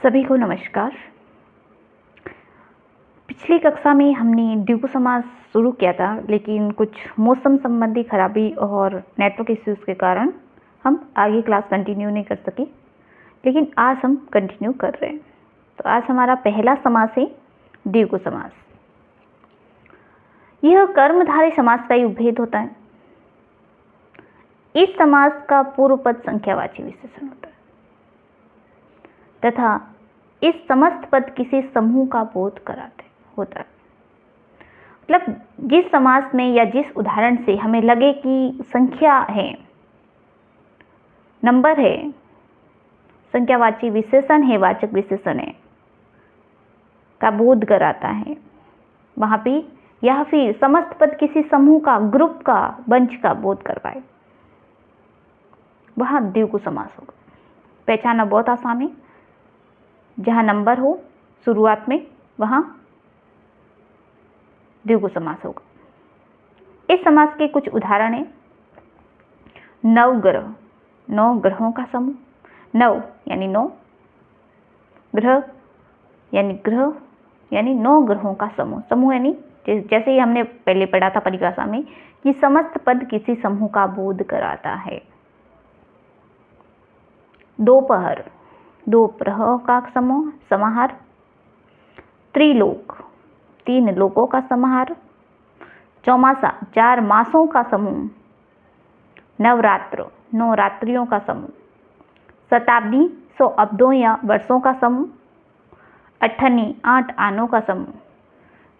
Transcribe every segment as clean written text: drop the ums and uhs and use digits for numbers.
सभी को नमस्कार। पिछली कक्षा में हमने द्विगु समास शुरू किया था, लेकिन कुछ मौसम संबंधी खराबी और नेटवर्क इश्यूज के कारण हम आगे क्लास कंटिन्यू नहीं कर सके, लेकिन आज हम कंटिन्यू कर रहे हैं। तो आज हमारा पहला समास है द्विगु समास। यह कर्मधारय समास का ही उपभेद होता है। इस समास का पूर्व पद संख्यावाची विशेषण होता है तथा इस समस्त पद किसी समूह का बोध कराते होता है। मतलब जिस समास में या जिस उदाहरण से हमें लगे कि संख्या है, नंबर है, संख्यावाची विशेषण है, वाचक विशेषण है, का बोध कराता है, वहां पे या फिर समस्त पद किसी समूह का, ग्रुप का, बंच का बोध करवाए, वहां द्विगु समास होगा। पहचानना बहुत आसान है। जहां नंबर हो शुरुआत में, वहां द्विगु समास होगा। इस समास के कुछ उदाहरण हैं। नवग्रह, 9 ग्रहों का समूह। नव यानी 9, ग्रह यानी ग्रह यानी 9 ग्रहों का समूह। समूह यानी जैसे ही हमने पहले पढ़ा था परिभाषा में कि समस्त पद किसी समूह का बोध कराता है। दोपहर, 2 प्रहरों का समूह समाहार। त्रिलोक, 3 लोकों का समाहार। चौमासा, 4 मासों का समूह। नवरात्र, 9 रात्रियों का समूह। शताब्दी, 100 अब्दों या वर्षों का समूह। अठन्नी, 8 आनों का समूह।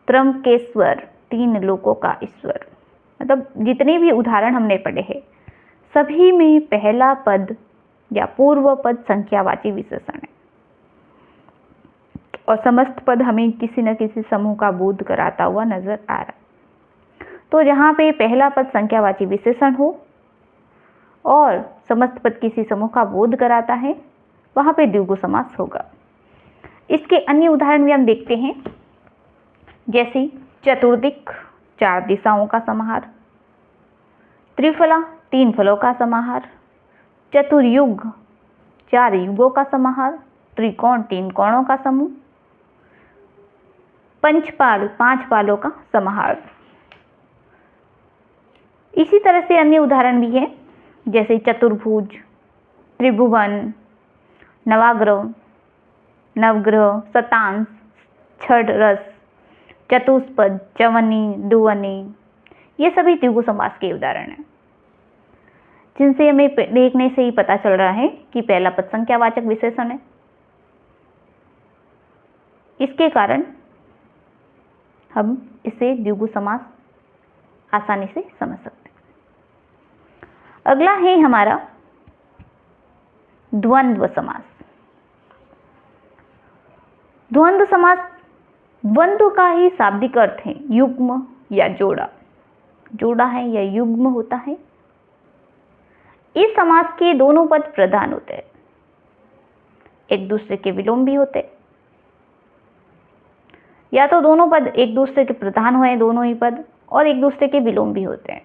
त्रंबकेश्वर, 3 लोकों का ईश्वर। मतलब जितने भी उदाहरण हमने पढ़े हैं, सभी में पहला पद या पूर्व पद संख्यावाची विशेषण है और समस्त पद हमें किसी न किसी समूह का बोध कराता हुआ नजर आ रहा है। तो जहां पे पहला पद संख्यावाची विशेषण हो और समस्त पद किसी समूह का बोध कराता है, वहां पे द्विगु समास होगा। इसके अन्य उदाहरण भी हम देखते हैं, जैसे चतुर्दिक, 4 दिशाओं का समाहार। त्रिफला, 3 फलों का समाहार। चतुर्युग, 4 युगों का समाहार। त्रिकोण, 3 कोणों का समूह। पंचपाल, 5 पालों का समाहार। इसी तरह से अन्य उदाहरण भी हैं, जैसे चतुर्भुज, त्रिभुवन, नवाग्रह, नवग्रह, शतांश, षड्रस, चतुष्पद, चवन्नी, दुवनी। ये सभी द्विगु समास के उदाहरण हैं, जिनसे हमें देखने से ही पता चल रहा है कि पहला पद संख्यावाचक विशेषण है। इसके कारण हम इसे द्विगु समास आसानी से समझ सकते हैं। अगला है हमारा द्वंद्व समास। द्वंद्व समास, द्वंद्व का ही शाब्दिक अर्थ है युग्म या जोड़ा। जोड़ा है या युग्म होता है। इस समास के दोनों पद प्रधान होते हैं, एक दूसरे के विलोम भी होते हैं, या तो दोनों पद एक दूसरे के प्रधान हुए, दोनों ही पद, और एक दूसरे के विलोम भी होते हैं।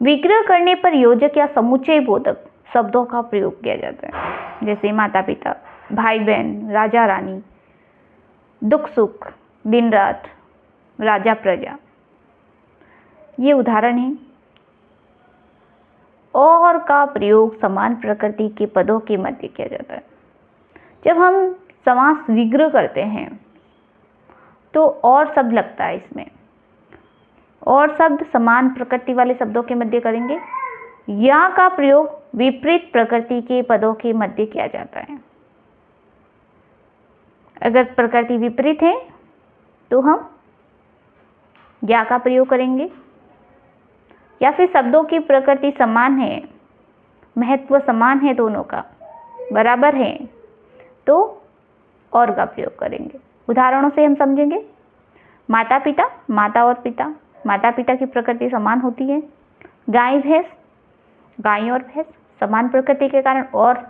विग्रह करने पर योजक या समुच्चय बोधक शब्दों का प्रयोग किया जाता है, जैसे माता पिता, भाई बहन, राजा रानी, दुख सुख, दिन रात, राजा प्रजा। ये उदाहरण है। और का प्रयोग समान प्रकृति के पदों के मध्य किया जाता है। जब हम समास विग्रह करते हैं तो और शब्द लगता है इसमें, और शब्द समान प्रकृति वाले शब्दों के मध्य करेंगे। या का प्रयोग विपरीत प्रकृति के पदों के मध्य किया जाता है। अगर प्रकृति विपरीत है तो हम या का प्रयोग करेंगे, या फिर शब्दों की प्रकृति समान है, महत्व समान है, दोनों का बराबर है, तो और का प्रयोग करेंगे। उदाहरणों से हम समझेंगे। माता पिता, माता और पिता, माता पिता की प्रकृति समान होती है। गाय भैंस, गाय और भैंस, समान प्रकृति के कारण और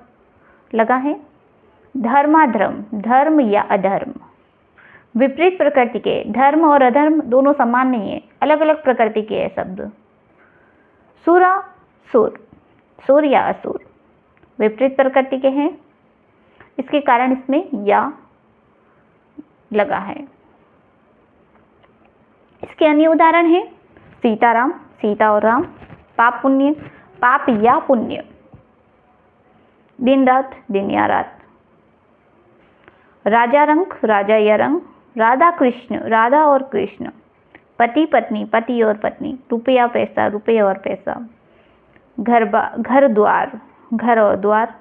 लगा है। धर्माधर्म, धर्म या अधर्म, विपरीत प्रकृति के, धर्म और अधर्म दोनों समान नहीं है, अलग अलग प्रकृति के है शब्द। सुरा सुर, सुर या असुर, विपरीत प्रकृति के हैं। इसके कारण इसमें या लगा है। इसके अन्य उदाहरण हैं सीताराम, सीता और राम, पाप पुण्य, पाप या पुण्य, दिन रात, दिन या रात, राजा रंग, राजा या रंग, राधा कृष्ण, राधा और कृष्ण, पति पत्नी, पति और पत्नी, रुपया पैसा, रुपये और पैसा, घर द्वार, घर और द्वार,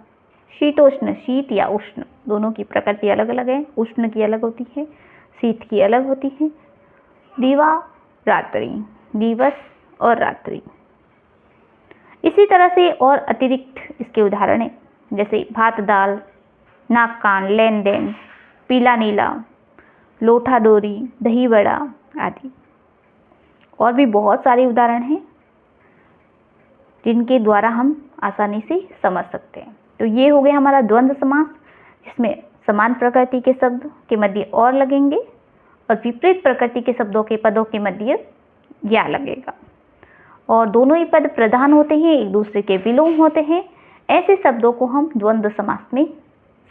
शीतोष्ण, शीत या उष्ण, दोनों की प्रकृति अलग अलग है। उष्ण की अलग होती है, शीत की अलग होती है। दिवा रात्रि, दिवस और रात्रि। इसी तरह से और अतिरिक्त इसके उदाहरण हैं, जैसे भात दाल, नाक कान, लेन देन, पीला नीला, लोटा डोरी, दही बड़ा आदि। और भी बहुत सारे उदाहरण हैं जिनके द्वारा हम आसानी से समझ सकते हैं। तो ये हो गया हमारा द्वंद्व समास, जिसमें समान प्रकृति के शब्द के मध्य और लगेंगे और विपरीत प्रकृति के शब्दों के पदों के मध्य या लगेगा, और दोनों ही पद प्रधान होते हैं, एक दूसरे के विलोम होते हैं। ऐसे शब्दों को हम द्वंद्व समास में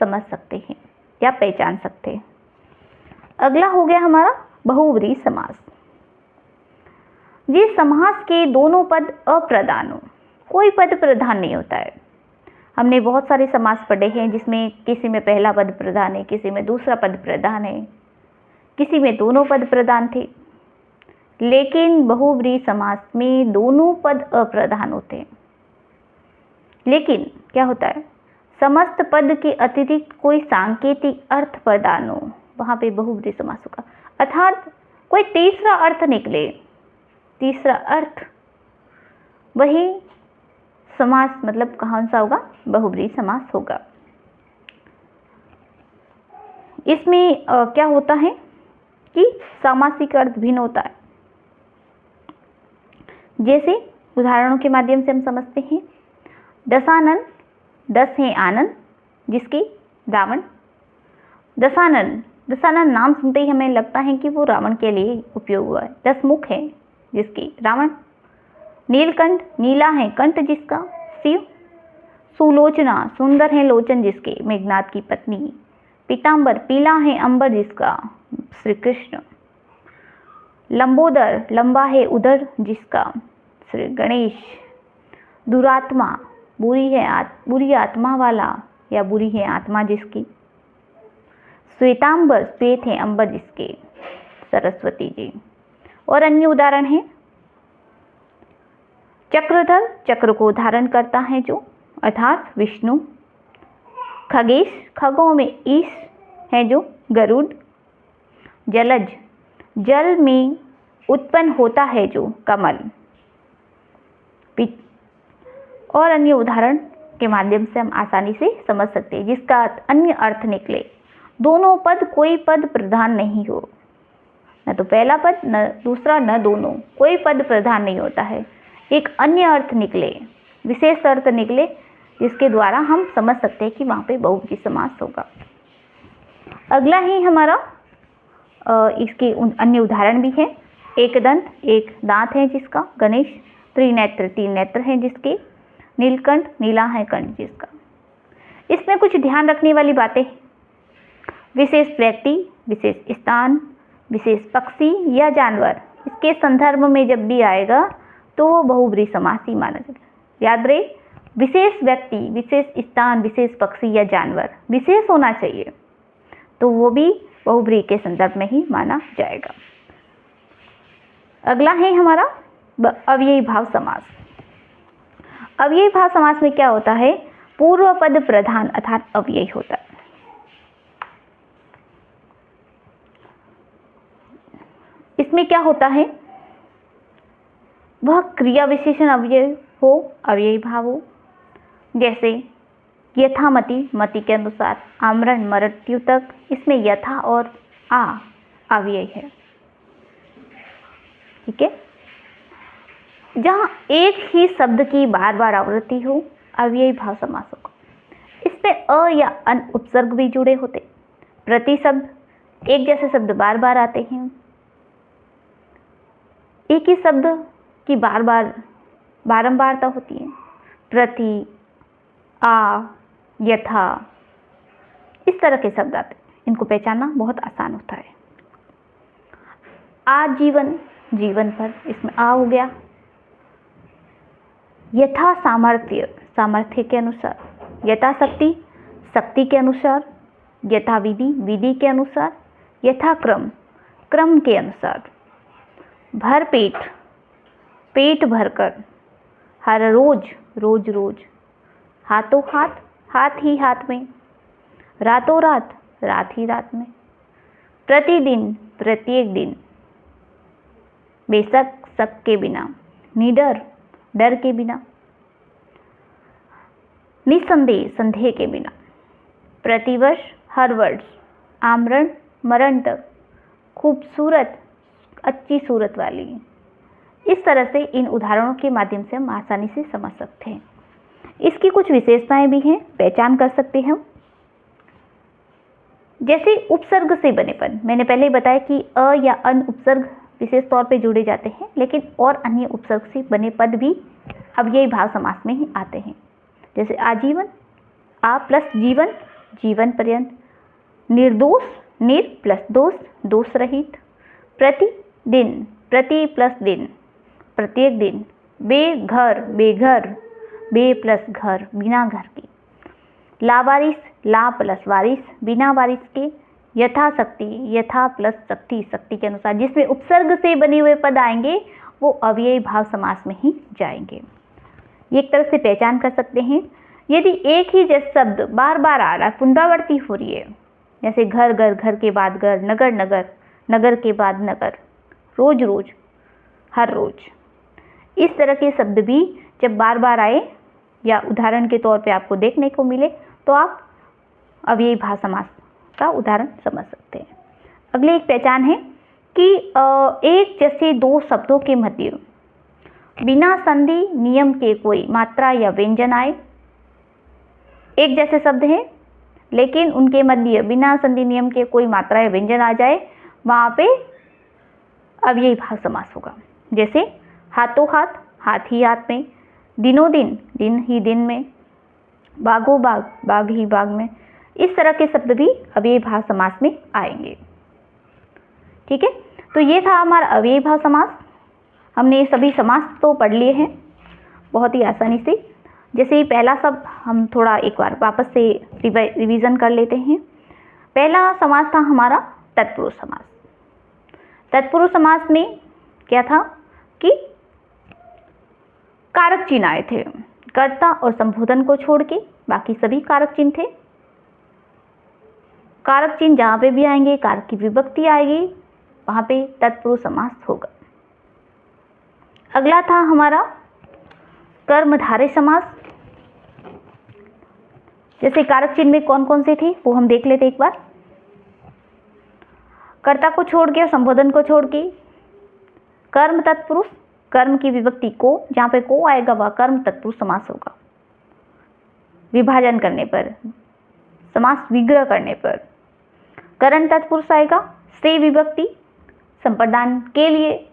समझ सकते हैं या पहचान सकते हैं। अगला हो गया हमारा बहुव्रीहि समास। ये समास के दोनों पद अप्रधान हो, कोई पद प्रधान नहीं होता है। हमने बहुत सारे समास पढ़े हैं जिसमें किसी में पहला पद प्रधान है, किसी में दूसरा पद प्रधान है, किसी में दोनों पद प्रधान थे। लेकिन बहुव्रीहि समास में दोनों पद अप्रधान होते हैं। लेकिन क्या होता है, समस्त पद के अतिरिक्त कोई सांकेतिक अर्थ प्रदान हो, वहां पे बहुव्रीहि समास होगा। अर्थात कोई तीसरा अर्थ निकले, तीसरा अर्थ, वही समास मतलब कौन सा होगा, बहुव्रीहि समास होगा। इसमें क्या होता है कि सामासिक अर्थ भिन्न होता है। जैसे उदाहरणों के माध्यम से हम समझते हैं। दशानन, 10 है आनंद, जिसकी रावण। दशानन, दशानन नाम सुनते ही हमें लगता है कि वो रावण के लिए उपयोग हुआ है। 10 मुख है, जिसकी रावण। नीलकंठ, नीला है कंठ, जिसका शिव। सुलोचना, सुंदर है लोचन, जिसके मेघनाथ की पत्नी। पीतांबर, पीला है अंबर, जिसका श्री कृष्ण। लंबोदर, लंबा है उदर, जिसका श्री गणेश। दुरात्मा, बुरी आत्मा वाला या बुरी है आत्मा जिसकी। श्वेतांबर, श्वेत है अंबर, जिसके सरस्वती जी। और अन्य उदाहरण है चक्रधर, चक्र को धारण करता है जो, अर्थात विष्णु। खगेश, खगों में ईश है जो, गरुड़। जलज, जल में उत्पन्न होता है जो, कमल। और अन्य उदाहरण के माध्यम से हम आसानी से समझ सकते हैं, जिसका अन्य अर्थ निकले। दोनों पद, कोई पद प्रधान नहीं हो, न तो पहला पद न दूसरा न दोनों, कोई पद प्रधान नहीं होता है। एक अन्य अर्थ निकले, विशेष अर्थ निकले, जिसके द्वारा हम समझ सकते हैं कि वहाँ पे बहुव्रीहि समास होगा। अगला ही हमारा इसके अन्य उदाहरण भी है। एक दंत, एक दांत है जिसका, गणेश। त्रिनेत्र, 3 नेत्र हैं जिसके। नीलकंठ, नीला है कंठ जिसका। इसमें कुछ ध्यान रखने वाली बातें, विशेष व्यक्ति, विशेष स्थान, विशेष पक्षी या जानवर, इसके संदर्भ में जब भी आएगा तो वो बहुव्रीहि समास ही माना जाएगा। याद रहे, विशेष व्यक्ति, विशेष स्थान, विशेष पक्षी या जानवर, विशेष होना चाहिए, तो वो भी बहुव्रीहि के संदर्भ में ही माना जाएगा। अगला है हमारा अव्ययी भाव समास। अव्ययी भाव समास में क्या होता है, पूर्व पद प्रधान अर्थात अव्ययी होता है। इसमें क्या होता है, वह क्रिया विशेषण अव्यय हो, अव्ययी भाव हो। जैसे यथामति, मति के अनुसार। आमरण, मृत्यु तक, इसमें यथा और आ अव्यय है। ठीक है, जहां एक ही शब्द की बार बार आवृत्ति हो, अव्ययी भाव समास होगा। इसमें अ या अन उपसर्ग भी जुड़े होते। प्रति शब्द, एक जैसे शब्द बार बार आते हैं। एक ही शब्द की बारंबारता होती है। प्रति, आ, यथा, इस तरह के शब्द आते हैं, इनको पहचानना बहुत आसान होता है। आजीवन, जीवन पर, इसमें आ हो गया। यथा सामर्थ्य, सामर्थ्य के अनुसार। यथा शक्ति, शक्ति के अनुसार। यथा विधि, विधि के अनुसार। यथा क्रम, क्रम के अनुसार। भर पेट, पेट भरकर। हर रोज, रोज रोज। हाथों हाथ, हाथ ही हाथ में। रातों रात, रात ही रात में। प्रतिदिन, प्रत्येक दिन। बेशक, शक के बिना। निडर, डर के बिना। निसंदेह, संदेह के बिना। प्रतिवर्ष, हर वर्ष। आमरण, मरण तक। खूबसूरत, अच्छी सूरत वाली। इस तरह से इन उदाहरणों के माध्यम से हम आसानी से समझ सकते हैं। इसकी कुछ विशेषताएं भी हैं, पहचान कर सकते हैं हम। जैसे उपसर्ग से बने पद, मैंने पहले ही बताया कि अ या अन उपसर्ग विशेष तौर पे जुड़े जाते हैं, लेकिन और अन्य उपसर्ग से बने पद भी अव्ययी भाव समास में ही आते हैं। जैसे आजीवन, आ प्लस जीवन, जीवन पर्यंत। निर्दोष, निर प्लस दोष, दोष रहित। प्रतिदिन, प्रति प्लस दिन, प्रत्येक दिन। बेघर, बेघर, बे प्लस घर, बिना घर के। लावारिस, ला प्लस वारिस, बिना वारिस के। यथाशक्ति, यथा प्लस शक्ति, शक्ति के अनुसार। जिसमें उपसर्ग से बने हुए पद आएंगे वो अव्ययी भाव समास में ही जाएंगे। ये एक तरह से पहचान कर सकते हैं। यदि एक ही जैसा शब्द बार बार आ रहा है, पुनरावृत्ति हो रही है, जैसे घर घर, घर के बाद घर, नगर नगर, नगर के बाद नगर, रोज रोज, हर रोज, इस तरह के शब्द भी जब बार बार आए या उदाहरण के तौर पे आपको देखने को मिले तो आप अव्ययी भाव समास का उदाहरण समझ सकते हैं। अगली एक पहचान है कि एक जैसे दो शब्दों के मध्य बिना संधि नियम के कोई मात्रा या व्यंजन आए। एक जैसे शब्द हैं लेकिन उनके मध्य बिना संधि नियम के कोई मात्रा या व्यंजन आ जाए, वहां पे अव्ययी भाव समास होगा। जैसे हाथों हाथ, हाथ ही हाथ में। दिनों दिन, दिन ही दिन में। बागों बाग, बाग ही बाग में। इस तरह के शब्द भी अव्ययी भाव समास में आएंगे। ठीक है, तो ये था हमारा अव्ययी भाव समास। हमने ये सभी समास तो पढ़ लिए हैं बहुत ही आसानी से। जैसे ही पहला शब्द हम थोड़ा एक बार वापस से रिवीजन कर लेते हैं। पहला समास था हमारा तत्पुरुष समास। तत्पुरुष समास में क्या था कि कारक चिन्ह आए थे। कर्ता और संबोधन को छोड़ के बाकी सभी कारक चिन्ह थे। कारक चिन्ह जहां पे भी आएंगे, कारक की विभक्ति आएगी, वहां पे तत्पुरुष समास होगा। अगला था हमारा कर्मधारय समास। जैसे कारक चिन्ह में कौन कौन से थे वो हम देख लेते एक बार। कर्ता को छोड़ के और संबोधन को छोड़ के कर्म तत्पुरुष, कर्म की विभक्ति को, जहां पे को आएगा वह कर्म तत्पुरुष समास होगा। विभाजन करने पर, समास विग्रह करने पर करण तत्पुरुष आएगा। से विभक्ति संप्रदान के लिए,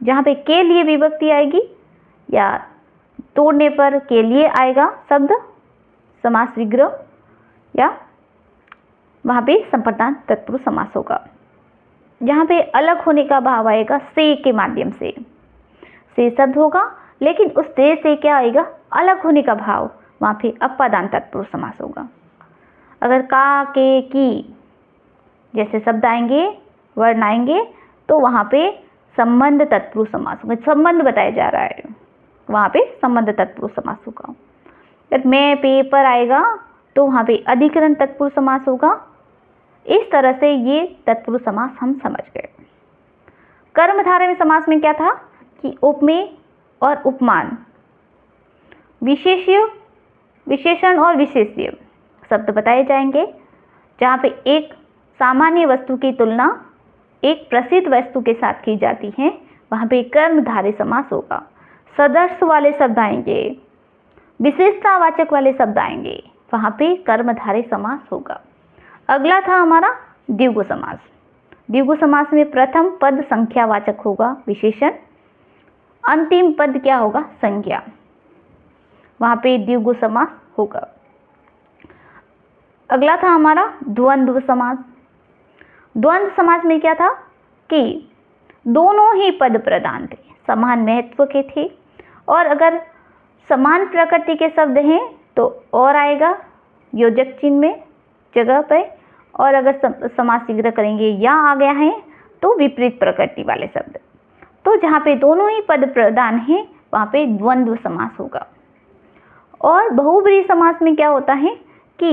जहां पे के लिए विभक्ति आएगी या तोड़ने पर के लिए आएगा शब्द, समास विग्रह, या वहां पे संप्रदान तत्पुरुष समास होगा। जहां पे अलग होने का भाव आएगा से के माध्यम से शब्द होगा, लेकिन उस से क्या आएगा, अलग होने का भाव, वहां पे अपादान तत्पुरुष समास होगा। अगर का, के, की जैसे शब्द आएंगे, वर्ण आएंगे, तो वहां पे संबंध तत्पुरुष समास होगा। संबंध बताया जा रहा है, वहां पे संबंध तत्पुरुष समास होगा। जब मैं, पे, पर आएगा तो वहां पे अधिकरण तत्पुरुष समास होगा। इस तरह से ये तत्पुरुष समास हम समझ गए। कर्मधारय समास में क्या था कि उपमेय और उपमान, विशेषण और विशेष्य शब्द बताए जाएंगे, जहां पे एक सामान्य वस्तु की तुलना एक प्रसिद्ध वस्तु के साथ की जाती है, वहां पे कर्मधारय समास होगा। सदस्य वाले शब्द आएंगे, विशेषतावाचक वाले शब्द आएंगे, वहां पे कर्मधारय समास होगा। अगला था हमारा द्विगु समास। द्विगु समास में प्रथम पद संख्यावाचक होगा, विशेषण। अंतिम पद क्या होगा, संज्ञा। वहां पे द्विगु समास होगा। अगला था हमारा द्वंद्व समास। द्वंद्व समास में क्या था कि दोनों ही पद प्रधान थे, समान महत्व के थे, और अगर समान प्रकृति के शब्द हैं तो और आएगा योजक चिन्ह में जगह पे, और अगर समास शीघ्र करेंगे या आ गया है तो विपरीत प्रकृति वाले शब्द। तो जहाँ पे दोनों ही पद प्रधान हैं वहाँ पे द्वंद्व समास होगा। और बहुब्रीहि समास में क्या होता है कि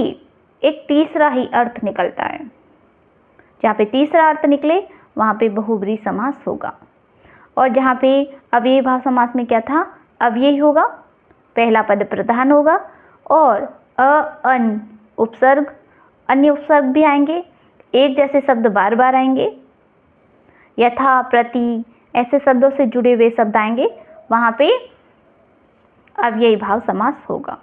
एक तीसरा ही अर्थ निकलता है, जहाँ पे तीसरा अर्थ निकले वहाँ पे बहुब्रीहि समास होगा। और जहाँ पे अव्ययी भाव समास में क्या था, अव्ययी होगा, पहला पद प्रधान होगा और अन उपसर्ग, अन्य उपसर्ग भी आएंगे, एक जैसे शब्द बार बार आएंगे, यथा प्रति ऐसे शब्दों से जुड़े हुए शब्द आएंगे, वहाँ पे अव्ययी भाव समास होगा।